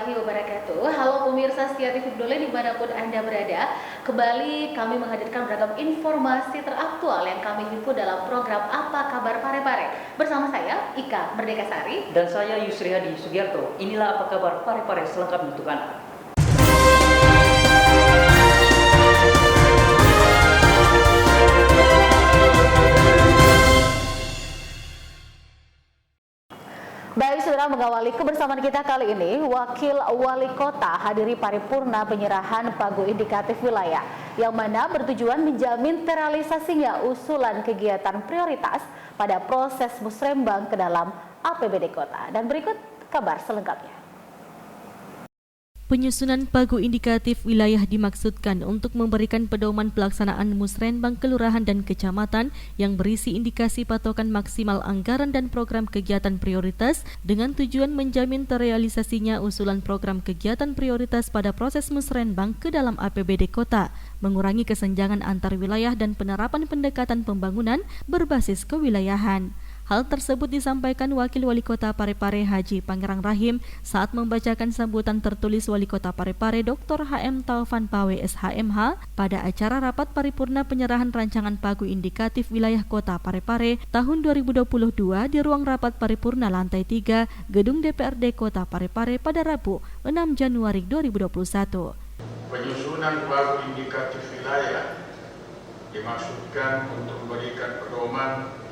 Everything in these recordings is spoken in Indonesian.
warahmatullahi wabarakatuh. Halo pemirsa setia TV Peduli dimanapun Anda berada. Kembali kami menghadirkan beragam informasi teraktual yang kami himpun dalam program Apa Kabar Parepare. Bersama saya Ika Merdeka Sari dan saya Yusri Hadi Sugiarto. Inilah Apa Kabar Parepare selengkapnya untuk Anda. Baik, saudara, mengawali kebersamaan kita kali ini, Wakil Wali Kota hadiri paripurna penyerahan pagu indikatif wilayah yang mana bertujuan menjamin terrealisasinya usulan kegiatan prioritas pada proses musrembang ke dalam APBD Kota. Dan berikut kabar selengkapnya. Penyusunan pagu indikatif wilayah dimaksudkan untuk memberikan pedoman pelaksanaan musrenbang kelurahan dan kecamatan yang berisi indikasi patokan maksimal anggaran dan program kegiatan prioritas dengan tujuan menjamin terrealisasinya usulan program kegiatan prioritas pada proses musrenbang ke dalam APBD Kota, mengurangi kesenjangan antar wilayah dan penerapan pendekatan pembangunan berbasis kewilayahan. Hal tersebut disampaikan Wakil Wali Kota Parepare Haji Pangerang Rahim saat membacakan sambutan tertulis Wali Kota Parepare Dr. HM Taufan Pawe SHMH pada acara rapat paripurna penyerahan rancangan pagu indikatif wilayah Kota Parepare tahun 2022 di ruang rapat paripurna lantai 3 Gedung DPRD Kota Parepare pada Rabu 6 Januari 2021. Penyusunan pagu indikatif wilayah dimaksudkan untuk memberikan pedoman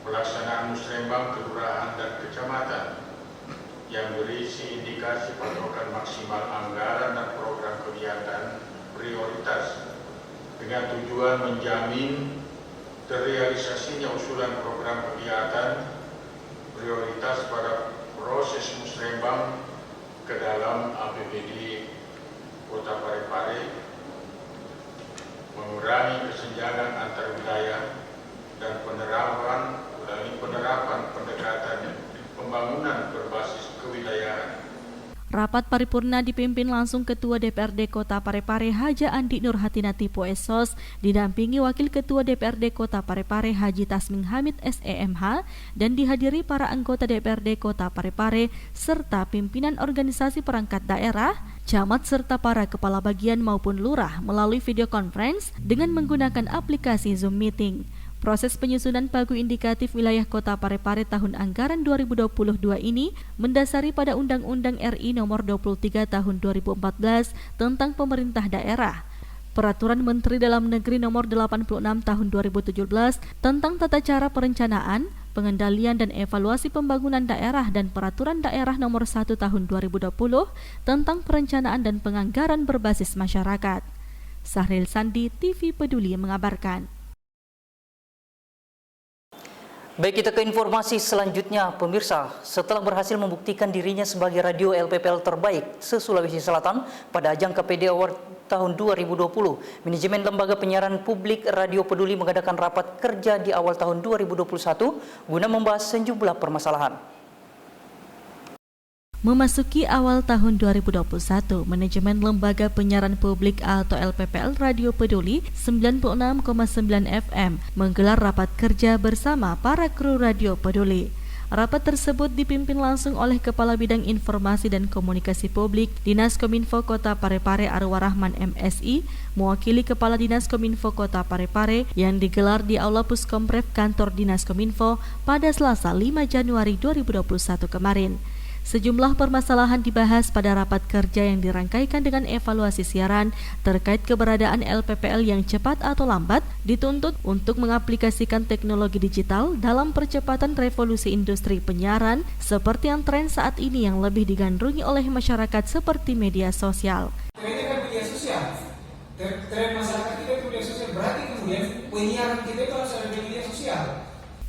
pelaksanaan musrembang kelurahan dan kecamatan yang berisi indikasi patokan maksimal anggaran dan program kegiatan prioritas dengan tujuan menjamin terrealisasinya usulan program kegiatan prioritas pada proses musrembang ke dalam APBD Kota Parepare, mengurangi kesenjangan antar wilayah dan penerapan pendekatan pembangunan berbasis kewilayahan. Rapat paripurna dipimpin langsung Ketua DPRD Kota Parepare Haja Andi Nurhatinati Poesos, didampingi Wakil Ketua DPRD Kota Parepare Haji Tasming Hamid SEMH dan dihadiri para anggota DPRD Kota Parepare serta pimpinan organisasi perangkat daerah, camat serta para kepala bagian maupun lurah melalui video conference dengan menggunakan aplikasi Zoom Meeting. Proses penyusunan pagu indikatif wilayah Kota Parepare tahun anggaran 2022 ini mendasari pada Undang-Undang RI Nomor 23 Tahun 2014 tentang Pemerintah Daerah, Peraturan Menteri Dalam Negeri Nomor 86 Tahun 2017 tentang Tata Cara Perencanaan, Pengendalian dan Evaluasi Pembangunan Daerah dan Peraturan Daerah Nomor 1 Tahun 2020 tentang Perencanaan dan Penganggaran Berbasis Masyarakat. Sahril Sandi, TV Peduli mengabarkan. Baik, kita ke informasi selanjutnya, pemirsa. Setelah berhasil membuktikan dirinya sebagai radio LPPL terbaik se-Sulawesi Selatan pada ajang KPD Award tahun 2020, manajemen Lembaga Penyiaran Publik Radio Peduli mengadakan rapat kerja di awal tahun 2021 guna membahas sejumlah permasalahan. Memasuki awal tahun 2021, manajemen Lembaga Penyiaran Publik atau LPPL Radio Peduli 96,9 FM menggelar rapat kerja bersama para kru Radio Peduli. Rapat tersebut dipimpin langsung oleh Kepala Bidang Informasi dan Komunikasi Publik Dinas Kominfo Kota Parepare Arwah Rahman MSI, mewakili Kepala Dinas Kominfo Kota Parepare yang digelar di Aula Puskompref Kantor Dinas Kominfo pada Selasa 5 Januari 2021 kemarin. Sejumlah permasalahan dibahas pada rapat kerja yang dirangkaikan dengan evaluasi siaran terkait keberadaan LPPL yang cepat atau lambat dituntut untuk mengaplikasikan teknologi digital dalam percepatan revolusi industri penyiaran seperti yang tren saat ini yang lebih digandrungi oleh masyarakat seperti media sosial. Ini kan media sosial, tren masyarakat kita itu media sosial, berarti kemudian penyiaran kita itu harus ada di media sosial.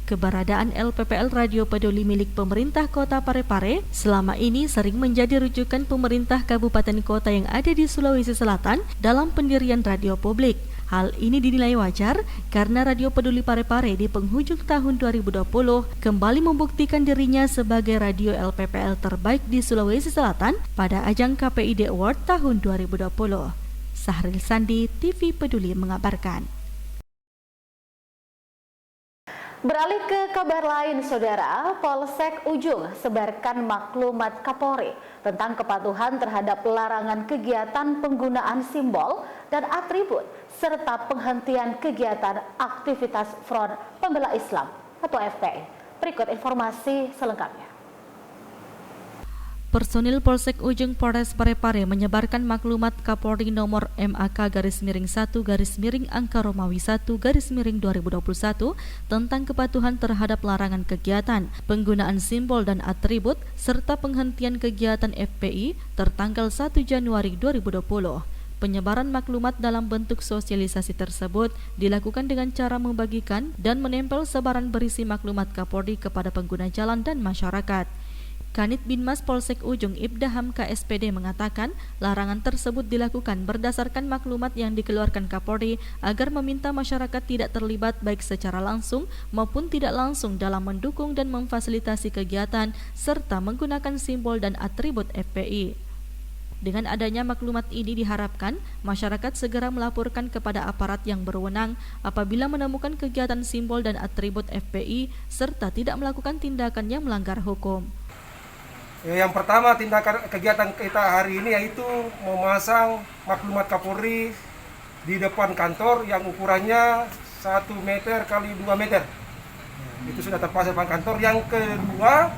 Keberadaan LPPL Radio Peduli milik pemerintah Kota Parepare selama ini sering menjadi rujukan pemerintah kabupaten kota yang ada di Sulawesi Selatan dalam pendirian radio publik. Hal ini dinilai wajar karena Radio Peduli Parepare di penghujung tahun 2020 kembali membuktikan dirinya sebagai radio LPPL terbaik di Sulawesi Selatan pada ajang KPID Award tahun 2020. Sahril Sandi, TV Peduli mengabarkan. Beralih ke kabar lain, Saudara, Polsek Ujung sebarkan maklumat Kapolri tentang kepatuhan terhadap larangan kegiatan penggunaan simbol dan atribut serta penghentian kegiatan aktivitas Front Pembela Islam atau FPI. Berikut informasi selengkapnya. Personil Polsek Ujung Polres Parepare menyebarkan maklumat Kapolri nomor MAK-1-Angka Romawi 1-2021 tentang kepatuhan terhadap larangan kegiatan, penggunaan simbol dan atribut, serta penghentian kegiatan FPI tertanggal 1 Januari 2020. Penyebaran maklumat dalam bentuk sosialisasi tersebut dilakukan dengan cara membagikan dan menempel sebaran berisi maklumat Kapolri kepada pengguna jalan dan masyarakat. Kanit Binmas Polsek Ujung Ibda Hamka SPD mengatakan larangan tersebut dilakukan berdasarkan maklumat yang dikeluarkan Kapolri agar meminta masyarakat tidak terlibat baik secara langsung maupun tidak langsung dalam mendukung dan memfasilitasi kegiatan serta menggunakan simbol dan atribut FPI. Dengan adanya maklumat ini diharapkan masyarakat segera melaporkan kepada aparat yang berwenang apabila menemukan kegiatan simbol dan atribut FPI serta tidak melakukan tindakan yang melanggar hukum. Yang pertama, tindakan kegiatan kita hari ini yaitu memasang maklumat Kapolri di depan kantor yang ukurannya 1 meter kali 2 meter. Itu sudah terpasang di depan kantor. Yang kedua,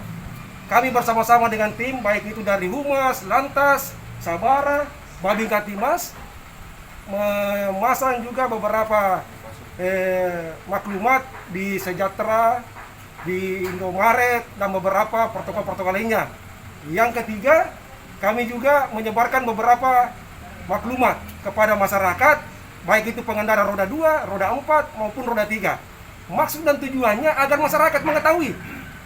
kami bersama-sama dengan tim, baik itu dari Humas, Lantas, Sabara, Babin Katimas, memasang juga beberapa maklumat di Sejahtera, di Indomaret, dan beberapa protokol-protokol lainnya. Yang ketiga, kami juga menyebarkan beberapa maklumat kepada masyarakat, baik itu pengendara roda 2, roda 4, maupun roda 3. Maksud dan tujuannya agar masyarakat mengetahui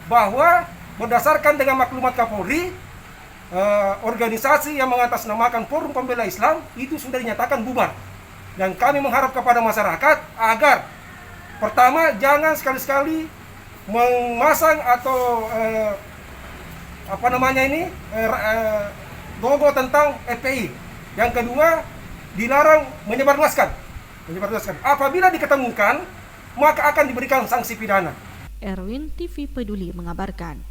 bahwa berdasarkan dengan maklumat Kapolri, organisasi yang mengatasnamakan Forum Pembela Islam itu sudah dinyatakan bubar. Dan kami mengharap kepada masyarakat agar pertama, jangan sekali-sekali memasang atau logo tentang FPI. Yang kedua, dilarang menyebarluaskan. Apabila diketemukan, maka akan diberikan sanksi pidana. Erwin TV Peduli mengabarkan.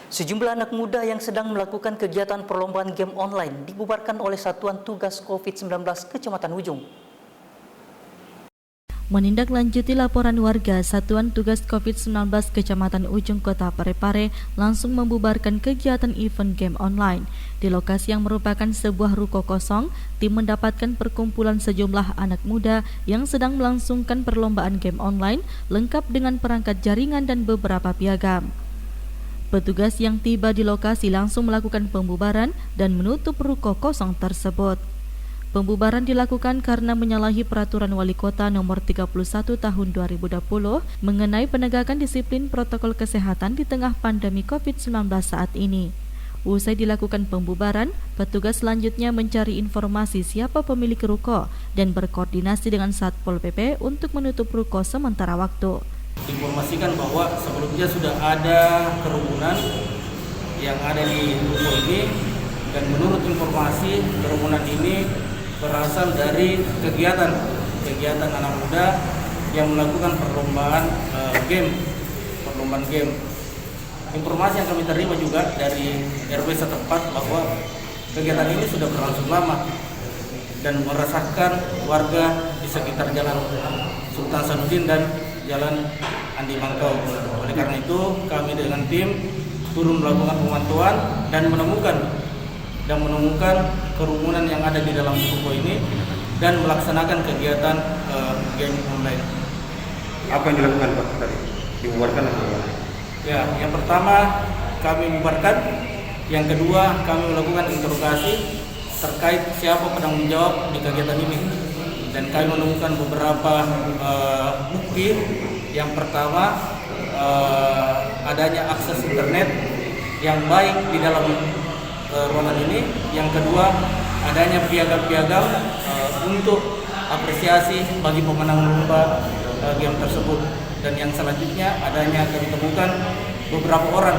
Sejumlah anak muda yang sedang melakukan kegiatan perlombaan game online dibubarkan oleh Satuan Tugas COVID-19 Kecamatan Ujung. Menindaklanjuti laporan warga, Satuan Tugas COVID-19 Kecamatan Ujung Kota Parepare langsung membubarkan kegiatan event game online. Di lokasi yang merupakan sebuah ruko kosong, tim mendapatkan perkumpulan sejumlah anak muda yang sedang melangsungkan perlombaan game online lengkap dengan perangkat jaringan dan beberapa piagam. Petugas yang tiba di lokasi langsung melakukan pembubaran dan menutup ruko kosong tersebut. Pembubaran dilakukan karena menyalahi Peraturan Wali Kota Nomor 31 Tahun 2020 mengenai penegakan disiplin protokol kesehatan di tengah pandemi COVID-19 saat ini. Usai dilakukan pembubaran, petugas selanjutnya mencari informasi siapa pemilik ruko dan berkoordinasi dengan Satpol PP untuk menutup ruko sementara waktu. Informasikan bahwa sebelumnya sudah ada kerumunan yang ada di ruko ini, dan menurut informasi kerumunan ini berasal dari kegiatan anak muda yang melakukan perlombaan game. Informasi yang kami terima juga dari RW setempat bahwa kegiatan ini sudah berlangsung lama dan meresahkan warga di sekitar Jalan Sultan Sanuddin dan Jalan Andi Mangkau. Oleh karena itu, kami dengan tim turun melakukan pemantauan dan menemukan kerumunan yang ada di dalam ruko ini dan melaksanakan kegiatan game online. Apa yang dilakukan Pak tadi? Dibubarkan atau apa? Ya, yang pertama kami bubarkan, yang kedua kami melakukan interogasi terkait siapa penanggung jawab di kegiatan ini, dan kami menemukan beberapa bukti. Yang pertama, adanya akses internet yang baik di dalam ruangan ini. Yang kedua, adanya piagam-piagam untuk apresiasi bagi pemenang lomba game tersebut. Dan yang selanjutnya, adanya kami temukan beberapa orang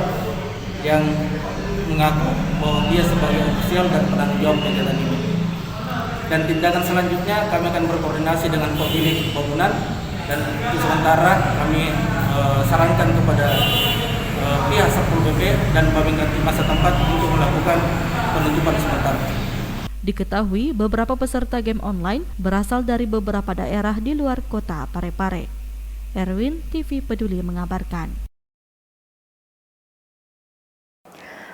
yang mengaku bahwa dia sebagai ofisial dan penanggung jawab kegiatan ini. Dan tindakan selanjutnya kami akan berkoordinasi dengan pemilik bangunan Dan untuk sementara kami sarankan kepada pihak Satpol PP dan Babinkan Tipmas setempat untuk melakukan penutupan sementara. Diketahui beberapa peserta game online berasal dari beberapa daerah di luar kota Parepare. Erwin, TV Peduli mengabarkan.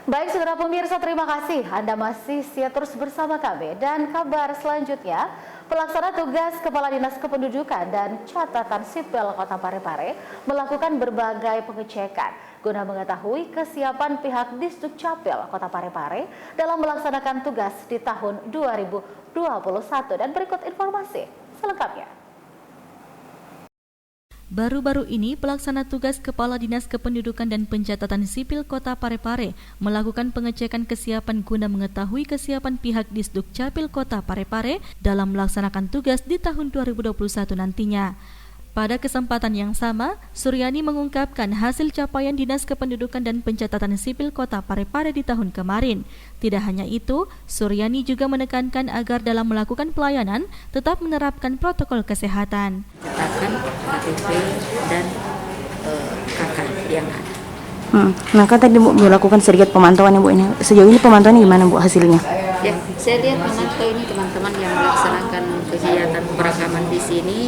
Baik, saudara pemirsa, terima kasih Anda masih setia terus bersama kami. Dan kabar selanjutnya, pelaksana tugas Kepala Dinas Kependudukan dan Catatan Sipil Kota Parepare melakukan berbagai pengecekan guna mengetahui kesiapan pihak Disdukcapil Kota Parepare dalam melaksanakan tugas di tahun 2021. Dan berikut informasi selengkapnya. Baru-baru ini, pelaksana tugas Kepala Dinas Kependudukan dan Pencatatan Sipil Kota Parepare melakukan pengecekan kesiapan guna mengetahui kesiapan pihak Disdukcapil Kota Parepare dalam melaksanakan tugas di tahun 2021 nantinya. Pada kesempatan yang sama, Suryani mengungkapkan hasil capaian Dinas Kependudukan dan Pencatatan Sipil Kota Parepare di tahun kemarin. Tidak hanya itu, Suryani juga menekankan agar dalam melakukan pelayanan tetap menerapkan protokol kesehatan. Catatan, KTP, dan KK yang ada. Nah, kan tadi Bu melakukan sedikit pemantauan ya Bu ini. Sejauh ini pemantauannya gimana Bu hasilnya? Ya, saya lihat memantau ini teman-teman yang melaksanakan kegiatan perekaman di sini.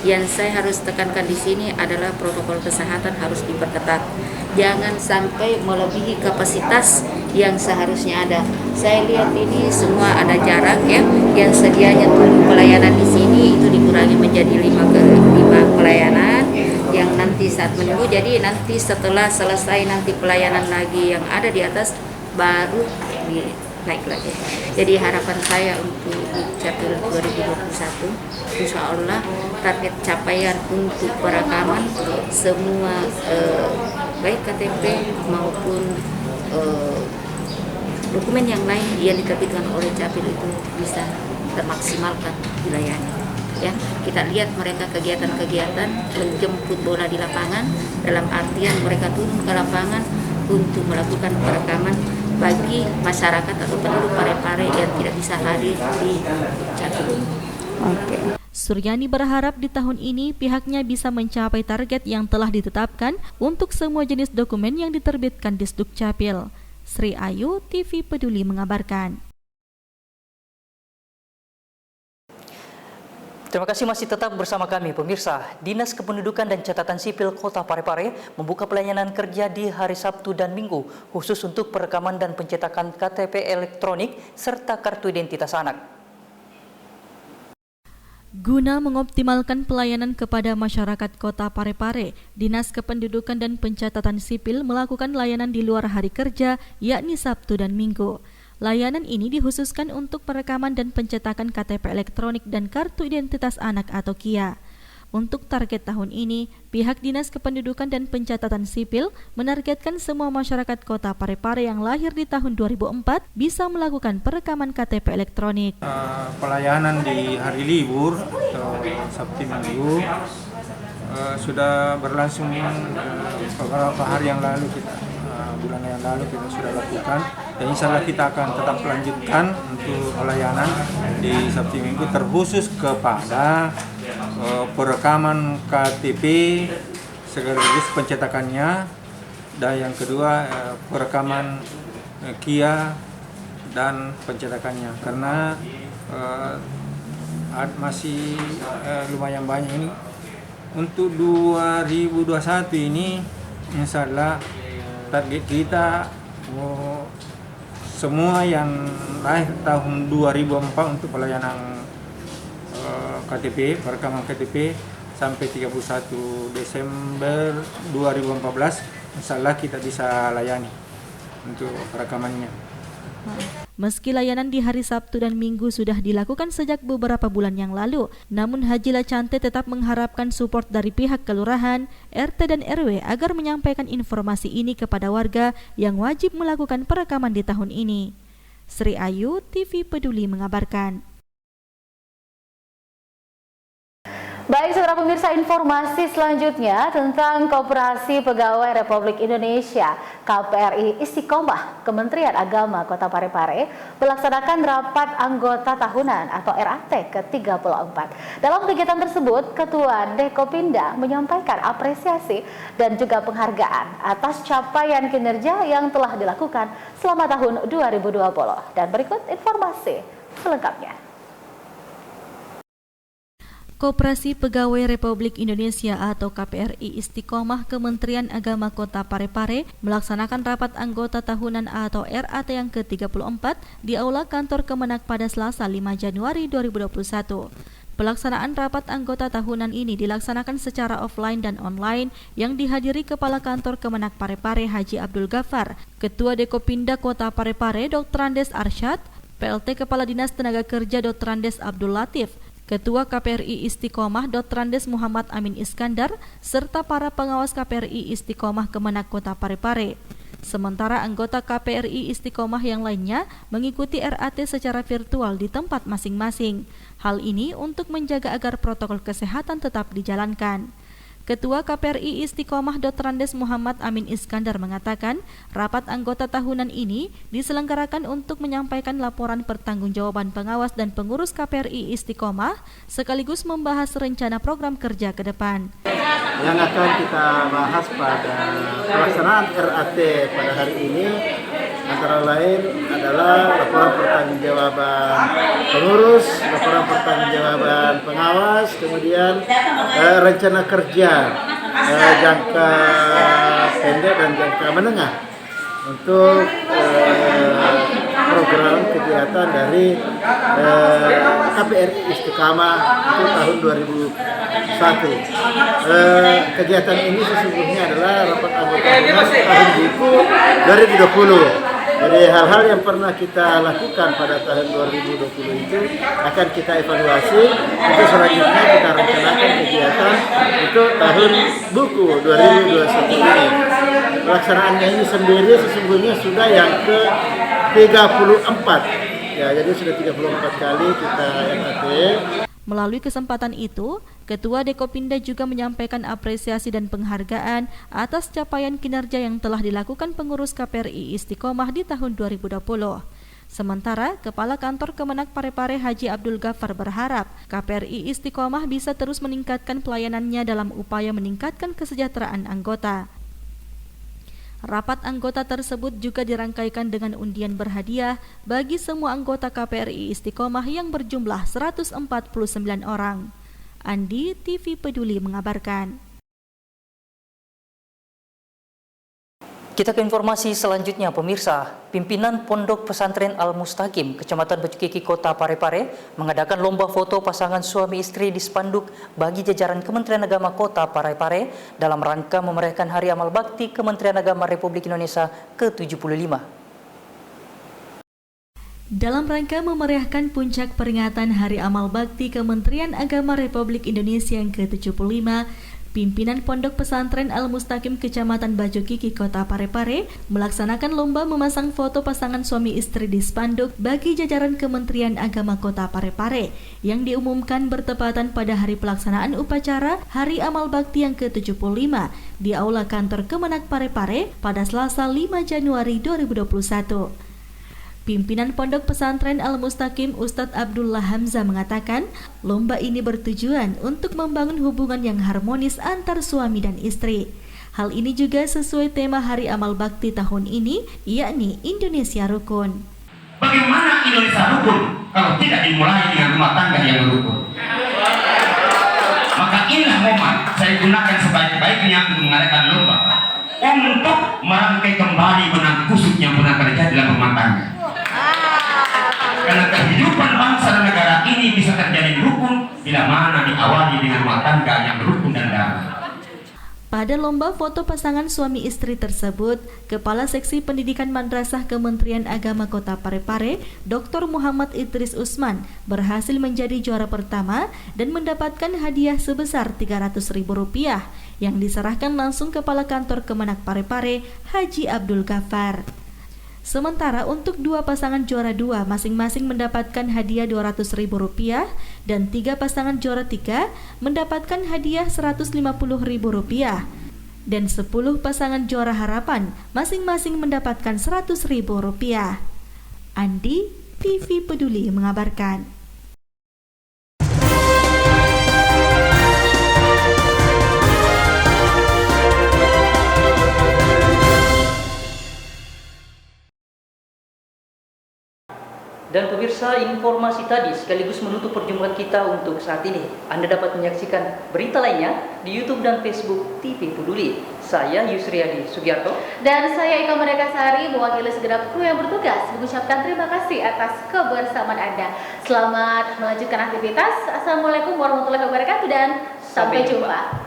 Yang saya harus tekankan di sini adalah protokol kesehatan harus diperketat. Jangan sampai melebihi kapasitas yang seharusnya ada. Saya lihat ini semua ada jarak ya. Yang sedianya 7 pelayanan di sini itu dikurangi menjadi 5 pelayanan. Yang nanti saat menunggu, jadi nanti setelah selesai nanti pelayanan lagi yang ada di atas baru naik lagi. Jadi harapan saya untuk Capil 2021, insya Allah target capaian untuk perekaman semua baik KTP maupun dokumen yang lain yang diterbitkan oleh Capil itu bisa termaksimalkan wilayahnya. Ya, kita lihat mereka kegiatan-kegiatan menjemput bola di lapangan, dalam artian mereka turun ke lapangan untuk melakukan perekaman bagi masyarakat atau penduduk Parepare yang tidak bisa hadir di Capil. Suryani berharap di tahun ini pihaknya bisa mencapai target yang telah ditetapkan untuk semua jenis dokumen yang diterbitkan Disdukcapil. Sri Ayu, TV Peduli mengabarkan. Terima kasih masih tetap bersama kami pemirsa. Dinas Kependudukan dan Catatan Sipil Kota Parepare membuka pelayanan kerja di hari Sabtu dan Minggu khusus untuk perekaman dan pencetakan KTP elektronik serta kartu identitas anak. Guna mengoptimalkan pelayanan kepada masyarakat Kota Parepare, Dinas Kependudukan dan Pencatatan Sipil melakukan layanan di luar hari kerja, yakni Sabtu dan Minggu. Layanan ini dikhususkan untuk perekaman dan pencetakan KTP elektronik dan kartu identitas anak atau KIA. Untuk target tahun ini, pihak Dinas Kependudukan dan Pencatatan Sipil menargetkan semua masyarakat Kota Parepare yang lahir di tahun 2004 bisa melakukan perekaman KTP elektronik. Pelayanan di hari libur atau Sabtu Minggu sudah berlangsung beberapa hari yang lalu bulan yang lalu kita sudah lakukan, dan insya Allah kita akan tetap lanjutkan untuk pelayanan di Sabtu Minggu terkhusus kepada perekaman KTP sekaligus pencetakannya, dan yang kedua perekaman KIA dan pencetakannya, karena masih lumayan banyak ini. Untuk 2021 ini insya Allah target kita semua yang lahir tahun 2004 untuk pelayanan KTP, perekaman KTP sampai 31 Desember 2014 insya Allah kita bisa layani untuk perekamannya. Meski layanan di hari Sabtu dan Minggu sudah dilakukan sejak beberapa bulan yang lalu, namun Haji Lacante tetap mengharapkan support dari pihak kelurahan, RT dan RW agar menyampaikan informasi ini kepada warga yang wajib melakukan perekaman di tahun ini. Sri Ayu, TV Peduli mengabarkan. Baik, saudara pemirsa, informasi selanjutnya tentang Koperasi Pegawai Republik Indonesia KPRI Istiqomah Kementerian Agama Kota Parepare melaksanakan rapat anggota tahunan atau RAT ke-34. Dalam kegiatan tersebut, Ketua Dekopinda menyampaikan apresiasi dan juga penghargaan atas capaian kinerja yang telah dilakukan selama tahun 2020. Dan berikut informasi selengkapnya. Koperasi Pegawai Republik Indonesia atau KPRI Istiqomah Kementerian Agama Kota Parepare melaksanakan rapat anggota tahunan atau RAT yang ke-34 di Aula Kantor Kemenak pada Selasa 5 Januari 2021. Pelaksanaan rapat anggota tahunan ini dilaksanakan secara offline dan online yang dihadiri Kepala Kantor Kemenak Parepare Haji Abdul Ghaffar, Ketua Dekopinda Kota Parepare Dr. Andes Arsyad, PLT Kepala Dinas Tenaga Kerja Dr. Andes Abdul Latif, Ketua KPRI Istiqomah Dr. Andes Muhammad Amin Iskandar, serta para pengawas KPRI Istiqomah Kemenak Kota Parepare. Sementara anggota KPRI Istiqomah yang lainnya mengikuti RAT secara virtual di tempat masing-masing. Hal ini untuk menjaga agar protokol kesehatan tetap dijalankan. Ketua KPRI Istiqomah Dr. Andes Muhammad Amin Iskandar mengatakan, rapat anggota tahunan ini diselenggarakan untuk menyampaikan laporan pertanggungjawaban pengawas dan pengurus KPRI Istiqomah sekaligus membahas rencana program kerja ke depan. Yang akan kita bahas pada pelaksanaan RAT pada hari ini antara lain adalah laporan pertanggungjawaban pengurus, laporan pertanggungjawaban pengawas, kemudian rencana kerja jangka pendek dan jangka menengah untuk program kegiatan dari KPRI Istiqomah untuk tahun 2021. Kegiatan ini sesungguhnya adalah rapat anggota tahun buku 2020. Jadi hal-hal yang pernah kita lakukan pada tahun 2020 itu akan kita evaluasi untuk selanjutnya kita rencanakan kegiatan untuk tahun buku 2021 ini. Pelaksanaannya ini sendiri sesungguhnya sudah yang ke-34. Ya, jadi sudah 34 kali kita RAT. Melalui kesempatan itu, Ketua Dekopinda juga menyampaikan apresiasi dan penghargaan atas capaian kinerja yang telah dilakukan pengurus KPRI Istiqomah di tahun 2020. Sementara, Kepala Kantor Kemenak Parepare Haji Abdul Ghaffar berharap KPRI Istiqomah bisa terus meningkatkan pelayanannya dalam upaya meningkatkan kesejahteraan anggota. Rapat anggota tersebut juga dirangkaikan dengan undian berhadiah bagi semua anggota KPRI Istiqomah yang berjumlah 149 orang. Andi, TV Peduli mengabarkan. Kita ke informasi selanjutnya, pemirsa. Pimpinan Pondok Pesantren Al-Mustaqim, Kecamatan Bacukiki, Kota Parepare, mengadakan lomba foto pasangan suami istri di spanduk bagi jajaran Kementerian Agama Kota Parepare dalam rangka memeriahkan Hari Amal Bakti Kementerian Agama Republik Indonesia ke-75. Dalam rangka memeriahkan puncak peringatan Hari Amal Bakti Kementerian Agama Republik Indonesia yang ke-75, pimpinan Pondok Pesantren Al-Mustaqim Kecamatan Bacukiki, Kota Parepare melaksanakan lomba memasang foto pasangan suami istri di spanduk bagi jajaran Kementerian Agama Kota Parepare yang diumumkan bertepatan pada hari pelaksanaan upacara Hari Amal Bakti yang ke-75 di Aula Kantor Kemenak Parepare pada Selasa 5 Januari 2021. Pimpinan Pondok Pesantren Al-Mustaqim Ustadz Abdullah Hamzah mengatakan, lomba ini bertujuan untuk membangun hubungan yang harmonis antar suami dan istri. Hal ini juga sesuai tema Hari Amal Bakti tahun ini, yakni Indonesia Rukun. Bagaimana Indonesia rukun kalau tidak dimulai dengan rumah tangga yang rukun? Maka inilah momen saya gunakan sebaik-baiknya untuk mengadakan lomba untuk merangkai kembali benang kusut yang pernah terjadi dalam rumah tangga. Karena kehidupan bangsa dan negara ini bisa terjadi rukun bila mana diawali dengan rumah tangga yang rukun dan damai. Pada lomba foto pasangan suami istri tersebut, Kepala Seksi Pendidikan Madrasah Kementerian Agama Kota Parepare, Dr. Muhammad Idris Usman, berhasil menjadi juara pertama dan mendapatkan hadiah sebesar Rp300.000 yang diserahkan langsung Kepala Kantor Kemenak Parepare, Haji Abdul Ghaffar. Sementara untuk 2 pasangan juara 2 masing-masing mendapatkan hadiah Rp200.000 dan 3 pasangan juara 3 mendapatkan hadiah Rp150.000 dan 10 pasangan juara harapan masing-masing mendapatkan Rp100.000. Andi, TV Peduli mengabarkan. Dan pemirsa, informasi tadi sekaligus menutup perjumpaan kita untuk saat ini. Anda dapat menyaksikan berita lainnya di YouTube dan Facebook TV Peduli. Saya Yusriadi Sugiarto. Dan saya Ika Mendakasari, mewakili segenap kru yang bertugas, mengucapkan terima kasih atas kebersamaan Anda. Selamat melanjutkan aktivitas. Assalamualaikum warahmatullahi wabarakatuh dan sampai jumpa.